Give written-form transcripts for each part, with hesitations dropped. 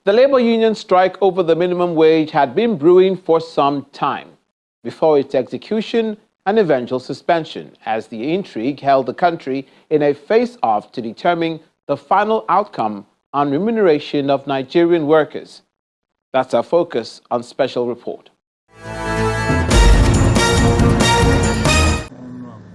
The labor union strike over the minimum wage had been brewing for some time before its execution and eventual suspension, as the intrigue held the country in a face-off to determine the final outcome on remuneration of Nigerian workers. That's our focus on Special Report.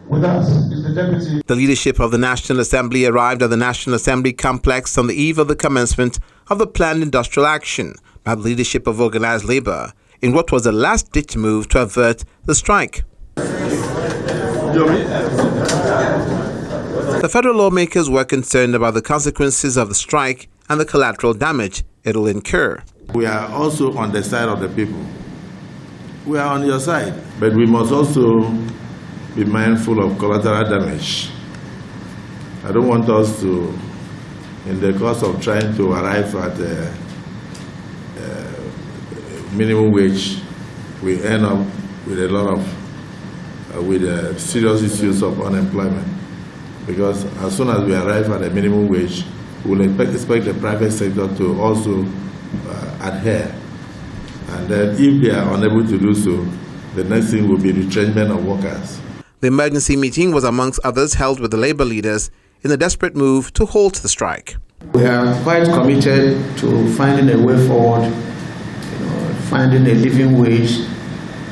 With us is the Deputy. The leadership of the National Assembly arrived at the National Assembly complex on the eve of the commencement of the planned industrial action by the leadership of organized labor in what was a last-ditch move to avert the strike. The federal lawmakers were concerned about the consequences of the strike and the collateral damage it'll incur. We are also on the side of the people. We are on your side, but we must also be mindful of collateral damage. I don't want us to, in the course of trying to arrive at a minimum wage, we end up with a lot of serious issues of unemployment. Because as soon as we arrive at a minimum wage, we will expect the private sector to also adhere. And then if they are unable to do so, the next thing will be retrenchment of workers. The emergency meeting was amongst others held with the labor leaders in a desperate move to halt the strike. We are quite committed to finding a way forward, finding a living wage,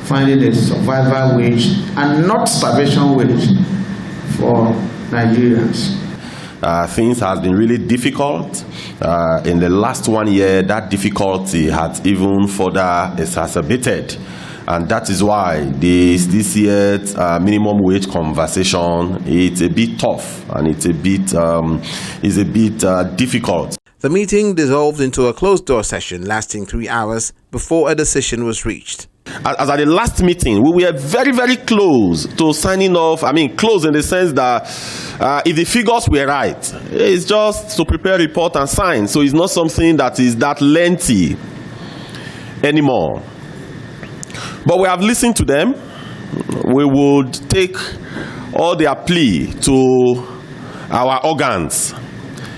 finding a survival wage, and not starvation wage for Nigerians. Things have been really difficult. In the last 1 year, that difficulty has even further exacerbated. And that is why this year's minimum wage conversation, it's a bit tough and it's a bit difficult. The meeting dissolved into a closed-door session lasting 3 hours before a decision was reached. As at the last meeting, we were very, very close to signing off. I mean, close in the sense that if the figures were right, it's just to prepare a report and sign. So it's not something that is that lengthy anymore. But we have listened to them. We would take all their plea to our organs.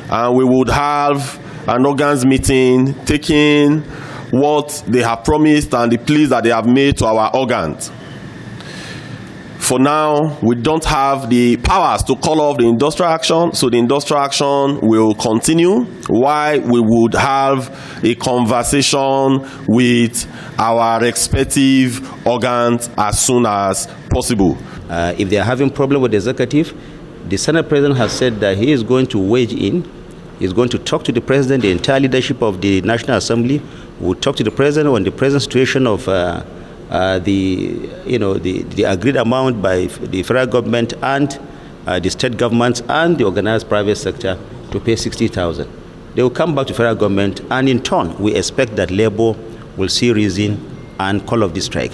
And we would have an organs meeting taking what they have promised and the pleas that they have made to our organs. For now, we don't have the powers to call off the industrial action, so the industrial action will continue while we would have a conversation with our respective organs as soon as possible. If they are having problem with the executive, the Senate President has said that he is going to wage in. He's going to talk to the President, the entire leadership of the National Assembly will talk to the President on the present situation of the agreed amount by the federal government and the state governments and the organized private sector to pay 60,000. They will come back to federal government, and in turn, we expect that labor will see reason and call off the strike.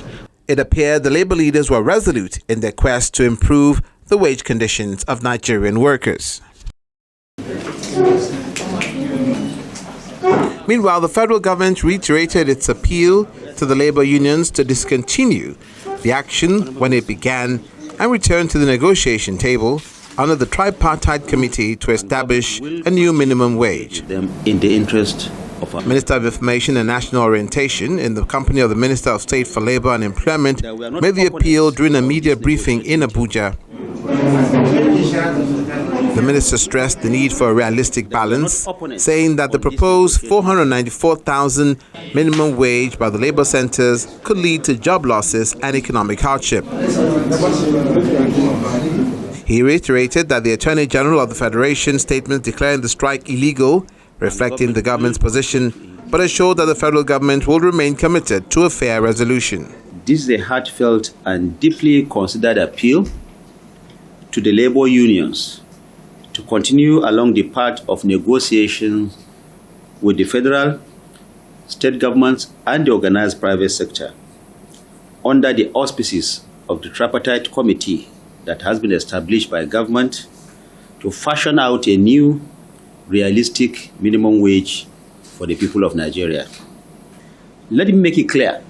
It appeared the labor leaders were resolute in their quest to improve the wage conditions of Nigerian workers. Meanwhile, the federal government reiterated its appeal to the labor unions to discontinue the action when it began and return to the negotiation table under the tripartite committee to establish a new minimum wage. In the interest of Minister of Information and National Orientation, in the company of the Minister of State for Labor and Employment, made the appeal during a media briefing in Abuja. The minister stressed the need for a realistic balance, saying that the proposed 494,000 minimum wage by the labor centers could lead to job losses and economic hardship. He reiterated that the Attorney General of the Federation statement declaring the strike illegal, reflecting the government's position, but assured that the federal government will remain committed to a fair resolution. This is a heartfelt and deeply considered appeal to the labor unions to continue along the path of negotiation with the federal, state governments, and the organized private sector under the auspices of the tripartite committee that has been established by government to fashion out a new, realistic minimum wage for the people of Nigeria. Let me make it clear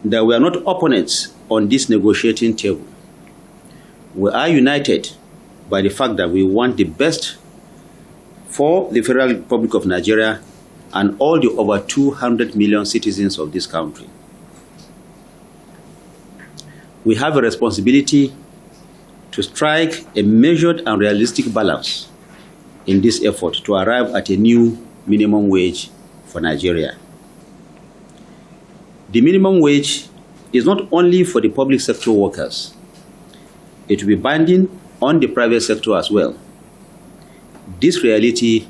that we are not opponents on this negotiating table. We are united by the fact that we want the best for the Federal Republic of Nigeria and all the over 200 million citizens of this country. We have a responsibility to strike a measured and realistic balance in this effort to arrive at a new minimum wage for Nigeria. The minimum wage is not only for the public sector workers. It will be binding on the private sector as well. This reality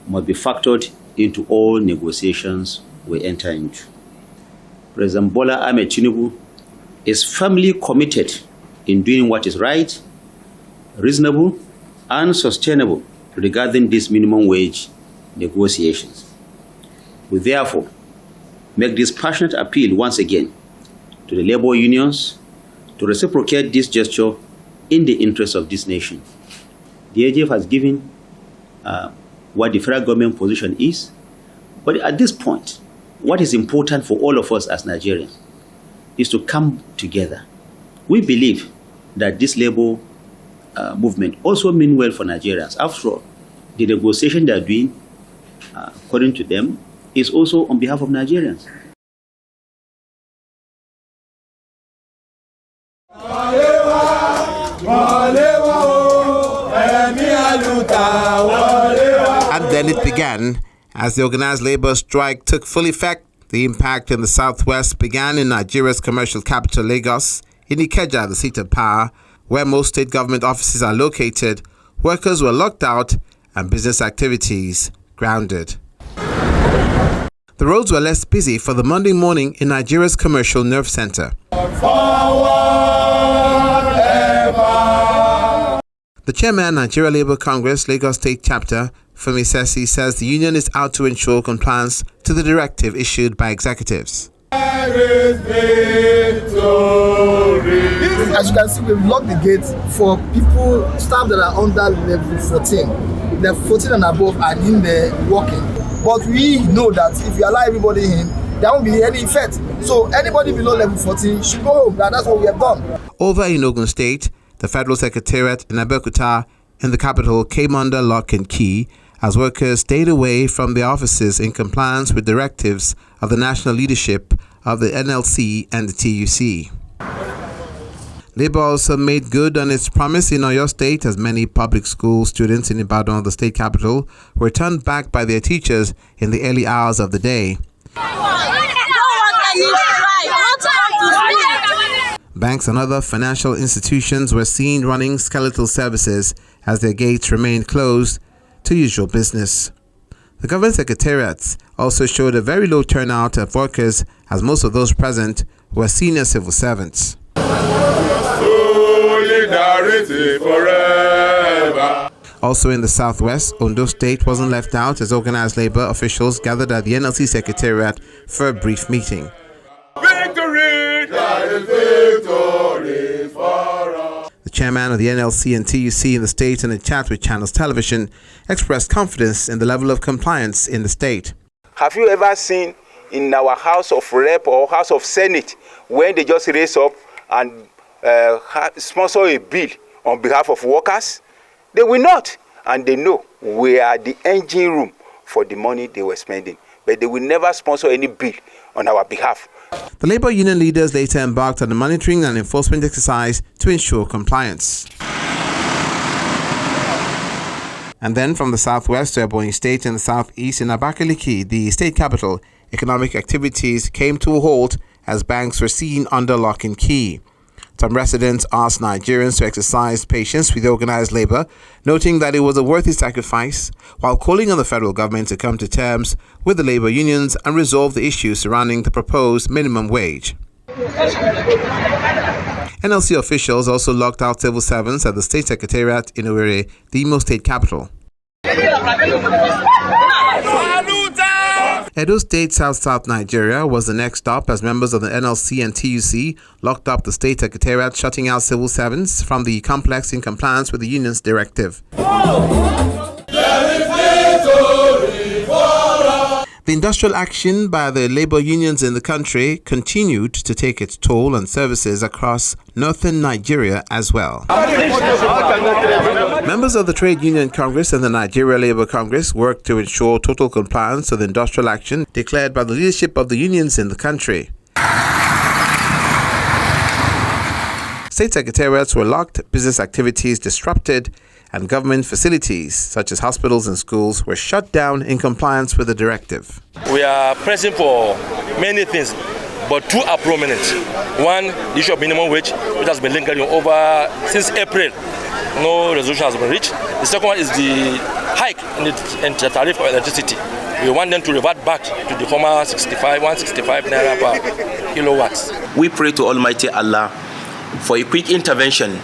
must be factored into all negotiations we enter into. President Bola Ahmed Tinubu is firmly committed in doing what is right, reasonable, and sustainable regarding these minimum wage negotiations. We therefore make this passionate appeal once again to the labor unions to reciprocate this gesture in the interest of this nation. The AGF has given what the federal government position is, but at this point, what is important for all of us as Nigerians is to come together. We believe that this labor movement also means well for Nigerians. After all, the negotiation they are doing, according to them, is also on behalf of Nigerians. And then it began. As the organized labor strike took full effect, the impact in the southwest began in Nigeria's commercial capital, Lagos. In Ikeja, the seat of power, where most state government offices are located, workers were locked out and business activities grounded. The roads were less busy for the Monday morning in Nigeria's commercial nerve center. The chairman, Nigeria Labour Congress, Lagos State Chapter, Femi Sesi, says the union is out to ensure compliance to the directive issued by executives. As you can see, we've locked the gates for people, staff that are under level 14. Level 14 and above are in there working. But we know that if you allow everybody in, there won't be any effect. So anybody below level 14 should go home. That's what we have done. Over in Ogun State, the Federal Secretariat in Abeokuta in the capital came under lock and key as workers stayed away from their offices in compliance with directives of the national leadership of the NLC and the TUC. Labour also made good on its promise in Oyo State as many public school students in Ibadan, the state capital, were turned back by their teachers in the early hours of the day. Banks and other financial institutions were seen running skeletal services as their gates remained closed to usual business. The government secretariats also showed a very low turnout of workers as most of those present were senior civil servants. Solidarity forever. Also in the southwest, Ondo State wasn't left out as organized labor officials gathered at the NLC secretariat for a brief meeting. Victory! That is victory for us. The chairman of the NLC and TUC in the state, in a chat with Channels Television, expressed confidence in the level of compliance in the state. Have you ever seen in our House of Rep or House of Senate when they just raise up and sponsor a bill on behalf of workers? They will not, and they know we are the engine room for the money they were spending, but they will never sponsor any bill on our behalf. The labor union leaders later embarked on a monitoring and enforcement exercise to ensure compliance. And then from the southwest to Ebonyi State and the southeast in Abakaliki, the state capital, economic activities came to a halt as banks were seen under lock and key. Some residents asked Nigerians to exercise patience with organized labor, noting that it was a worthy sacrifice, while calling on the federal government to come to terms with the labor unions and resolve the issues surrounding the proposed minimum wage. NLC officials also locked out civil servants at the state secretariat in Owerri, the Imo State capital. Edo State, South Nigeria was the next stop as members of the NLC and TUC locked up the state secretariat, shutting out civil servants from the complex in compliance with the union's directive. The industrial action by the labor unions in the country continued to take its toll on services across northern Nigeria as well. Members of the Trade Union Congress and the Nigeria Labour Congress worked to ensure total compliance with the industrial action declared by the leadership of the unions in the country. State secretariats were locked, business activities disrupted, and government facilities, such as hospitals and schools, were shut down in compliance with the directive. We are pressing for many things, but two are prominent. One, the issue of minimum wage, which has been lingering over since April. No resolution has been reached. The second one is the hike in the tariff for electricity. We want them to revert back to the former 165 naira per kilowatts. We pray to Almighty Allah for a quick intervention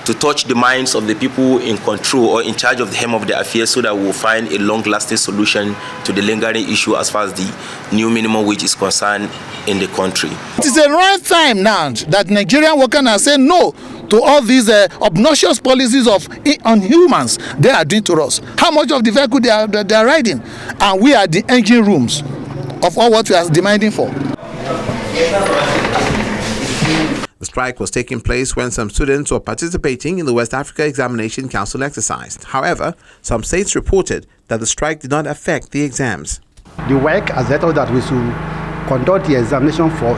to touch the minds of the people in control or in charge of the hem of the affairs so that we will find a long-lasting solution to the lingering issue as far as the new minimum wage is concerned in the country. It is the right time now that Nigerian workers are saying no to all these obnoxious policies of inhumans they are doing to us. How much of the vehicle they are riding? And we are the engine rooms of all what we are demanding for. The strike was taking place when some students were participating in the West Africa Examination Council exercise. However, some states reported that the strike did not affect the exams. The WEC has let us that we should conduct the examination for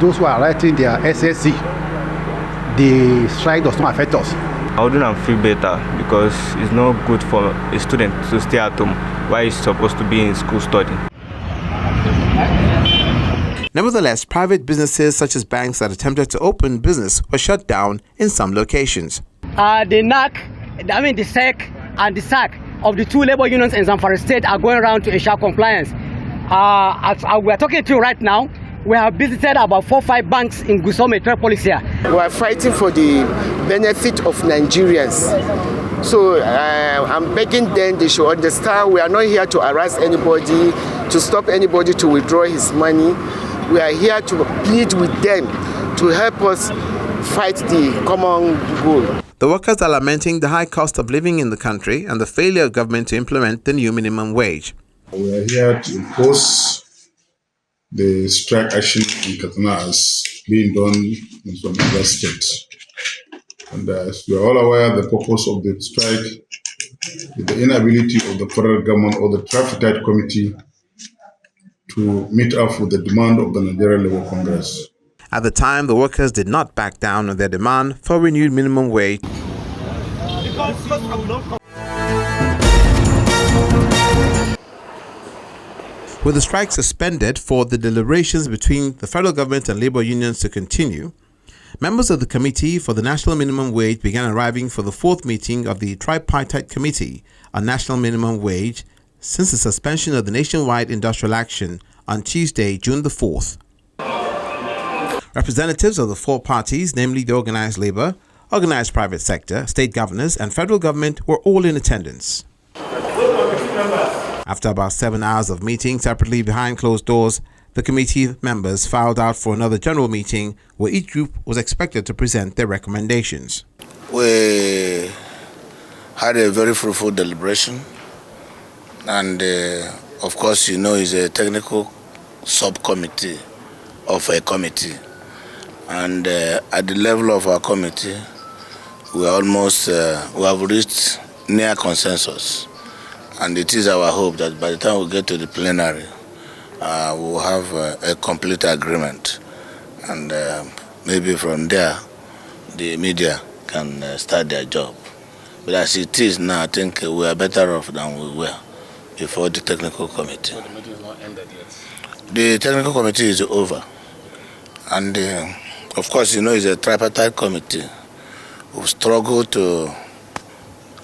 those who are writing their SSC. The strike does not affect us. I wouldn't feel better because it's not good for a student to stay at home while he's supposed to be in school studying. Nevertheless, private businesses such as banks that attempted to open business were shut down in some locations. The SEC and the SAC of the two labor unions in Zamfara State are going around to ensure compliance. As we are talking to you right now, we have visited about 4 or 5 banks in Gusau Metropolis here. We are fighting for the benefit of Nigerians. So I'm begging them they should understand we are not here to harass anybody, to stop anybody to withdraw his money. We are here to plead with them to help us fight the common goal. The workers are lamenting the high cost of living in the country and the failure of government to implement the new minimum wage. We are here to oppose the strike action in Katana as being done in some other states. And as we are all aware, the purpose of the strike is the inability of the federal government or the tripartite committee to meet up with the demand of the Nigeria Labour Congress. At the time, the workers did not back down on their demand for renewed minimum wage. With the strike suspended for the deliberations between the federal government and labor unions to continue, members of the Committee for the National Minimum Wage began arriving for the 4th meeting of the Tripartite Committee on National Minimum Wage since the suspension of the nationwide industrial action on Tuesday, June the 4th. Representatives of the 4 parties, namely the organized labor, organized private sector, state governors, and federal government, were all in attendance. After about 7 hours of meeting separately behind closed doors, the committee members filed out for another general meeting where each group was expected to present their recommendations. We had a very fruitful deliberation, and of course, you know, it's a technical subcommittee of a committee. And at the level of our committee, we are almost, we have reached near consensus. And it is our hope that by the time we get to the plenary, we will have a complete agreement. And maybe from there, the media can start their job. But as it is now, I think we are better off than we were before the technical committee. But the meeting is not ended yet. The technical committee is over. And of course, you know, it's a tripartite committee. We've struggled to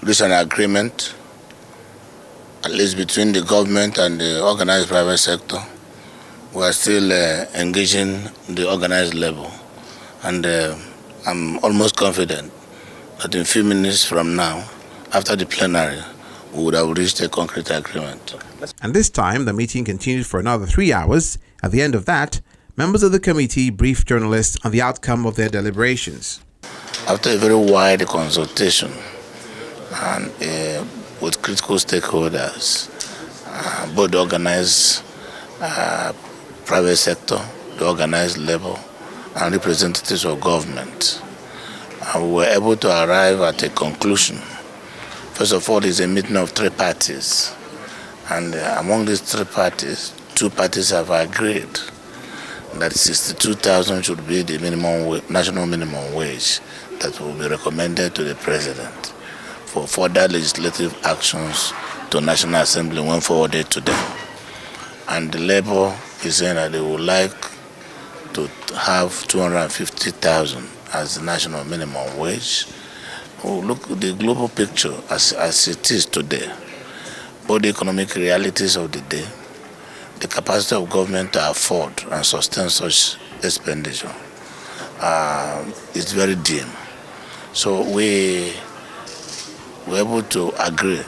reach an agreement, at least between the government and the organized private sector. We are still engaging the organized level. And I'm almost confident that in a few minutes from now, after the plenary, we would have reached a concrete agreement. And this time, the meeting continued for another 3 hours. At the end of that, members of the committee briefed journalists on the outcome of their deliberations. After a very wide consultation and with critical stakeholders both the organized private sector, the organized labor, and representatives of government. And we were able to arrive at a conclusion. First of all, it's a meeting of three parties. And among these three parties, two parties have agreed that 62,000 should be the national minimum wage that will be recommended to the president for further legislative actions to National Assembly when forwarded to them. And the Labour is saying that they would like to have 250,000 as the national minimum wage. Look at the global picture as it is today. Both the economic realities of the day, the capacity of government to afford and sustain such expenditure is very dim. So we were able to agree,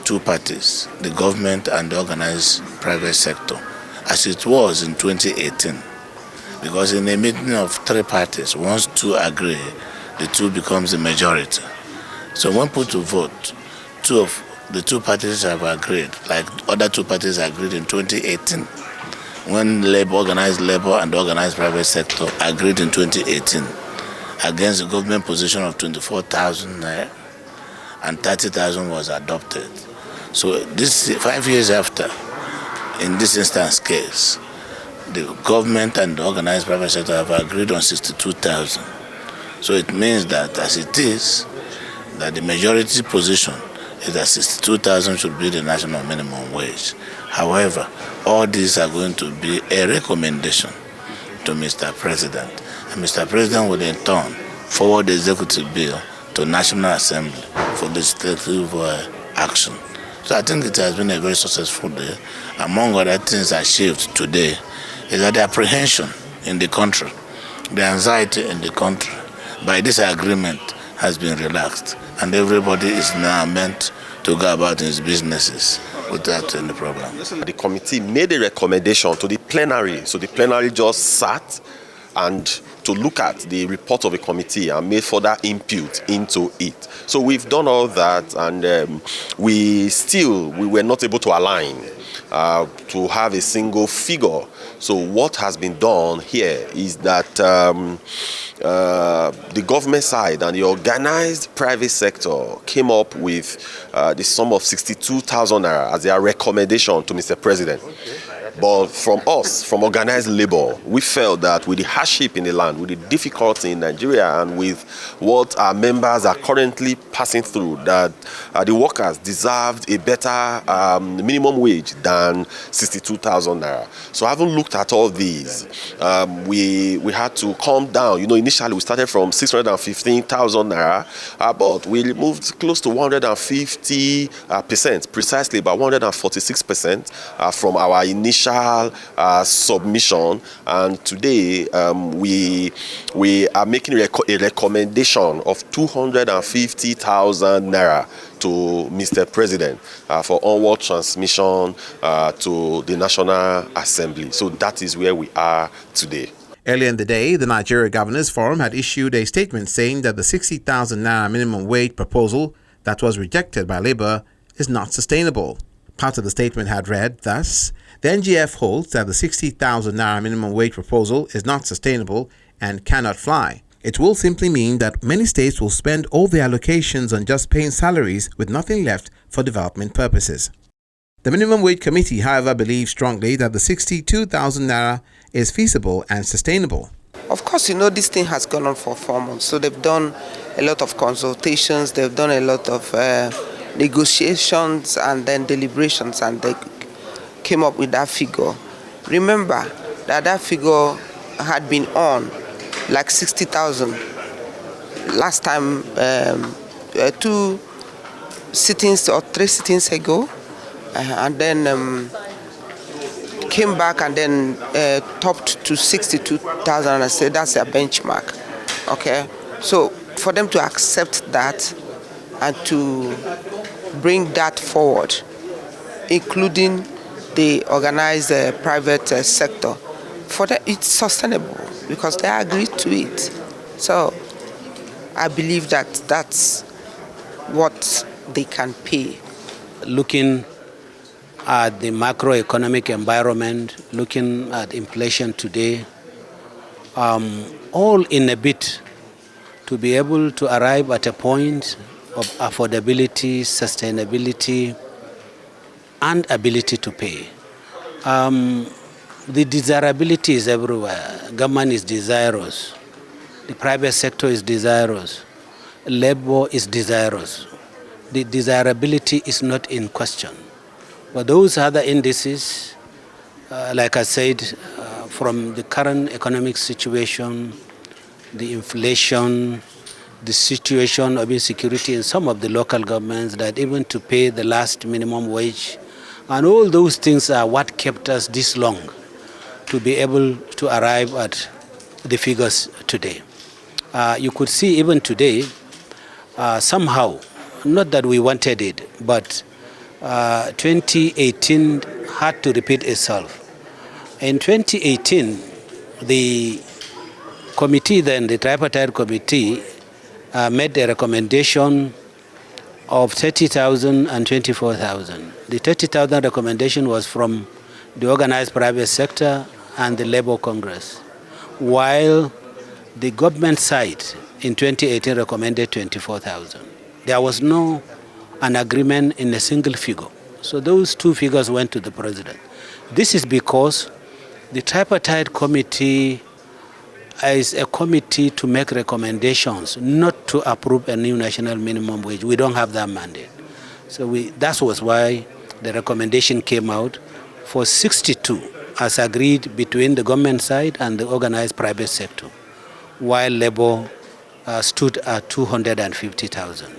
two parties, the government and the organized private sector, as it was in 2018. Because in a meeting of three parties, once two agree, the two becomes the majority. So when put to vote, the two parties have agreed, like other two parties agreed in 2018, when organized labor and the organized private sector agreed in 2018 against the government position of 24,000 and 30,000 was adopted. So this 5 years after, in this instance case, the government and the organized private sector have agreed on 62,000. So it means that as it is, that the majority position is that 62,000 should be the national minimum wage. However, all these are going to be a recommendation to Mr. President. And Mr. President will in turn forward the executive bill to National Assembly for legislative action. So I think it has been a very successful day. Among other things achieved today is that the apprehension in the country, the anxiety in the country by this agreement has been relaxed, and everybody is now meant to go about his businesses without any problem. The committee made a recommendation to the plenary, so the plenary just sat and to look at the report of the committee and made further input into it. So we've done all that, and we were not able to align to have a single figure. So what has been done here is that the government side and the organized private sector came up with the sum of 62,000 naira as their recommendation to Mr. President. But from us, from organized labor, we felt that with the hardship in the land, with the difficulty in Nigeria, and with what our members are currently passing through, that the workers deserved a better minimum wage than 62,000 naira. So having looked at all these, we had to calm down. You know, initially we started from 615,000 naira, but we moved close to 150%, precisely about 146% from our initial submission, and today we are making a recommendation of 250,000 naira to Mr. President for onward transmission to the National Assembly. So that is where we are today. Earlier in the day, the Nigeria Governors Forum had issued a statement saying that the 60,000 naira minimum wage proposal that was rejected by Labour is not sustainable. Part of the statement had read thus: the NGF holds that the 60,000 naira minimum wage proposal is not sustainable and cannot fly. It will simply mean that many states will spend all their allocations on just paying salaries with nothing left for development purposes. The Minimum Wage Committee, however, believes strongly that the 62,000 naira is feasible and sustainable. Of course, you know, this thing has gone on for 4 months, so they've done a lot of consultations, they've done a lot of negotiations and then deliberations, and they came up with that figure. Remember that figure had been on like 60,000 last time, 2 sittings or 3 sittings ago, and then came back and then topped to 62,000, and I said that's a benchmark. Okay, so for them to accept that and to bring that forward, including the organized private sector, for that it's sustainable because they agreed to it. So I believe that that's what they can pay. Looking at the macroeconomic environment, looking at inflation today, all in a bid to be able to arrive at a point of affordability, sustainability, and ability to pay. The desirability is everywhere. Government is desirous. The private sector is desirous. Labor is desirous. The desirability is not in question. But those other indices, like I said, from the current economic situation, the inflation, the situation of insecurity in some of the local governments, that even to pay the last minimum wage, and all those things are what kept us this long to be able to arrive at the figures today. You could see even today, somehow, not that we wanted it, but 2018 had to repeat itself. In 2018, the committee then, the tripartite committee, made a recommendation of 30,000 and 24,000. The 30,000 recommendation was from the organized private sector and the Labour Congress, while the government side in 2018 recommended 24,000. There was no an agreement in a single figure. So those two figures went to the president. This is because the tripartite committee is a committee to make recommendations, not to approve a new national minimum wage. We don't have that mandate. So that was why the recommendation came out for 62, as agreed between the government side and the organized private sector, while Labour stood at 250,000.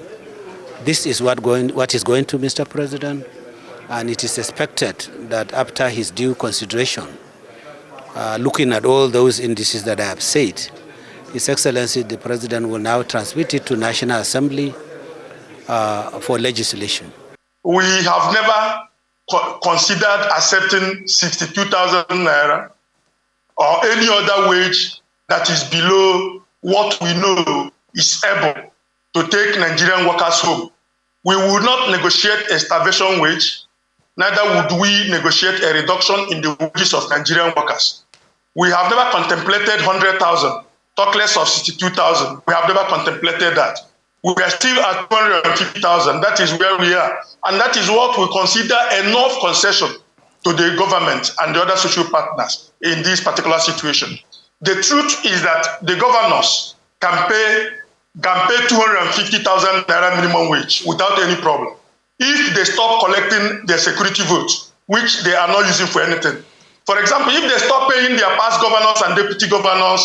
This is what is going to Mr. President, and it is expected that after his due consideration, looking at all those indices that I have said, His Excellency the President will now transmit it to National Assembly for legislation. We have never considered accepting 62,000 naira or any other wage that is below what we know is able to take Nigerian workers home. We would not negotiate a starvation wage, neither would we negotiate a reduction in the wages of Nigerian workers. We have never contemplated 100,000, talk less of 62,000. We have never contemplated that. We are still at 250,000. That is where we are. And that is what we consider enough concession to the government and the other social partners in this particular situation. The truth is that the governors can pay 250,000 naira minimum wage without any problem if they stop collecting their security votes, which they are not using for anything. For example, if they stop paying their past governors and deputy governors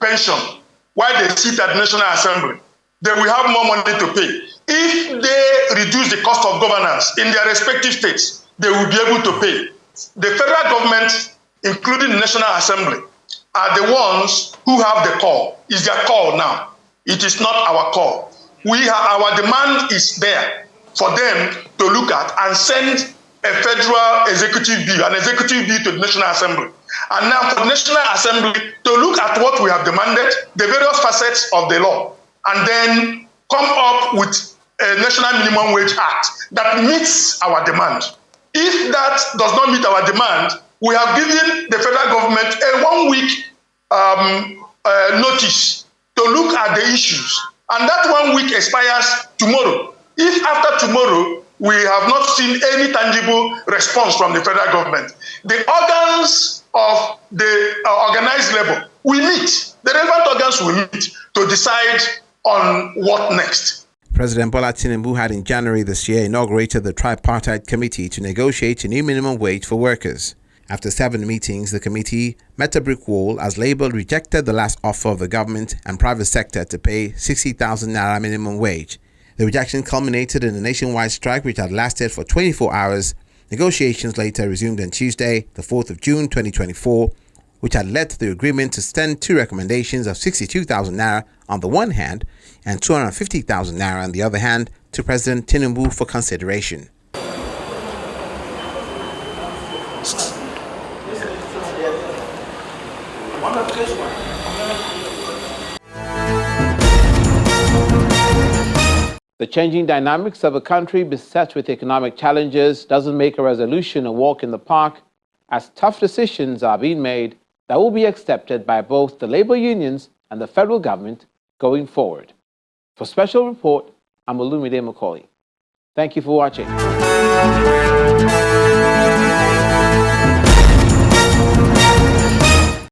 pension while they sit at the National Assembly, they will have more money to pay. If they reduce the cost of governance in their respective states, they will be able to pay. The federal government, including the National Assembly, are the ones who have the call. It's their call now. It is not our call. Our demand is there for them to look at and send a federal executive bill, an executive bill to the National Assembly. And now for the National Assembly to look at what we have demanded, the various facets of the law, and then come up with a National Minimum Wage Act that meets our demand. If that does not meet our demand, we have given the federal government a 1 week notice to look at the issues. And that 1 week expires tomorrow. If after tomorrow, we have not seen any tangible response from the federal government, the organs of the organized labor will meet. The relevant organs will meet to decide on what next. President Bola Tinubu had in January this year inaugurated the tripartite committee to negotiate a new minimum wage for workers. After 7 meetings, the committee met a brick wall as Labour rejected the last offer of the government and private sector to pay 60,000 naira minimum wage. The rejection culminated in a nationwide strike which had lasted for 24 hours. Negotiations later resumed on Tuesday, the 4th of June 2024, which had led to the agreement to send two recommendations of 62,000 naira on the one hand and 250,000 naira on the other hand to President Tinubu for consideration. The changing dynamics of a country beset with economic challenges doesn't make a resolution a walk in the park, as tough decisions are being made that will be accepted by both the labor unions and the federal government going forward. For Special Report, I'm Olumide Macaulay. Thank you for watching.